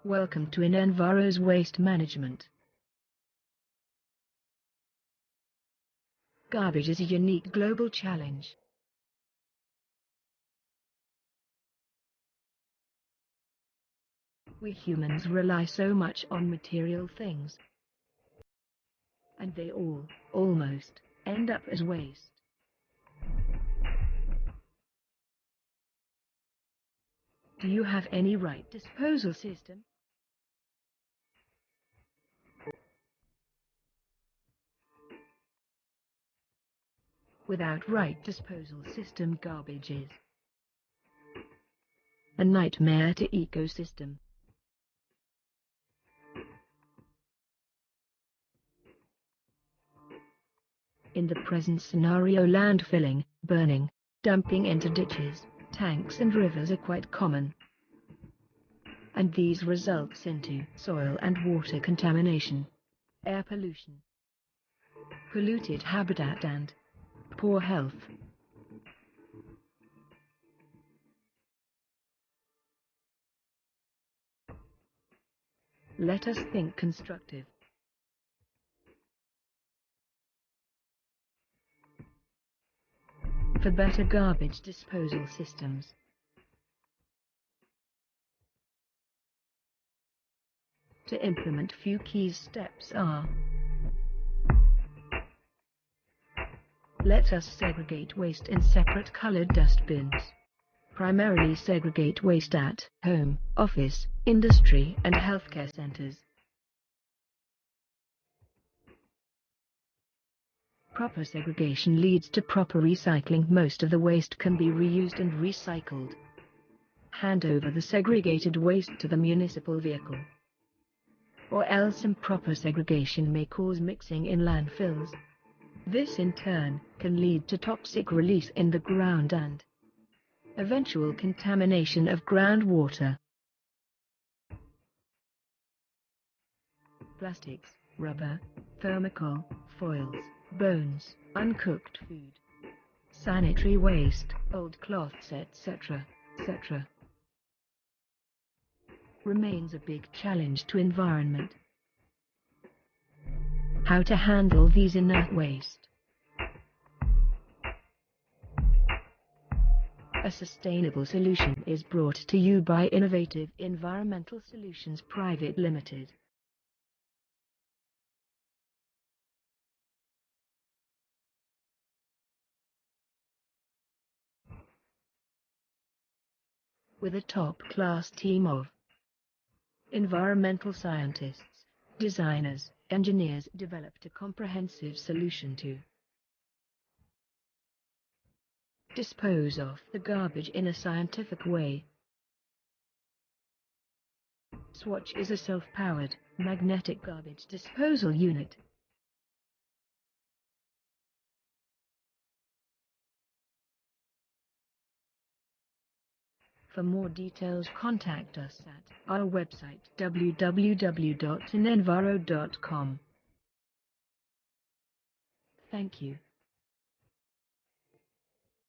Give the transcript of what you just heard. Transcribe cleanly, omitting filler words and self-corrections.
Welcome to InEnviro's Waste Management. Garbage is a unique global challenge. We humans rely so much on material things, and they all, almost, end up as waste. Do you have any right disposal system? Without right disposal system, garbage is a nightmare to ecosystem. In the present scenario, landfilling, burning, dumping into ditches, tanks and rivers are quite common. And these results into soil and water contamination, air pollution, polluted habitat and poor health. Let us think constructive. For better garbage disposal systems. To implement few key steps are: let us segregate waste in separate colored dustbins. Primarily segregate waste at home, office, industry and healthcare centers. Proper segregation leads to proper recycling. Most of the waste can be reused and recycled. Hand over the segregated waste to the municipal vehicle. Or else improper segregation may cause mixing in landfills. This in turn can lead to toxic release in the ground and eventual contamination of groundwater. Plastics, rubber, thermocol, foils, bones, uncooked food, sanitary waste, old cloths, etc., etc. remains a big challenge to environment. How to handle these inert waste? A sustainable solution is brought to you by Innovative Environmental Solutions Private Limited. With a top-class team of environmental scientists, designers, engineers, developed a comprehensive solution to dispose of the garbage in a scientific way. Swatch is a self-powered, magnetic garbage disposal unit. For more details, contact us at our website www.inenviro.com. Thank you.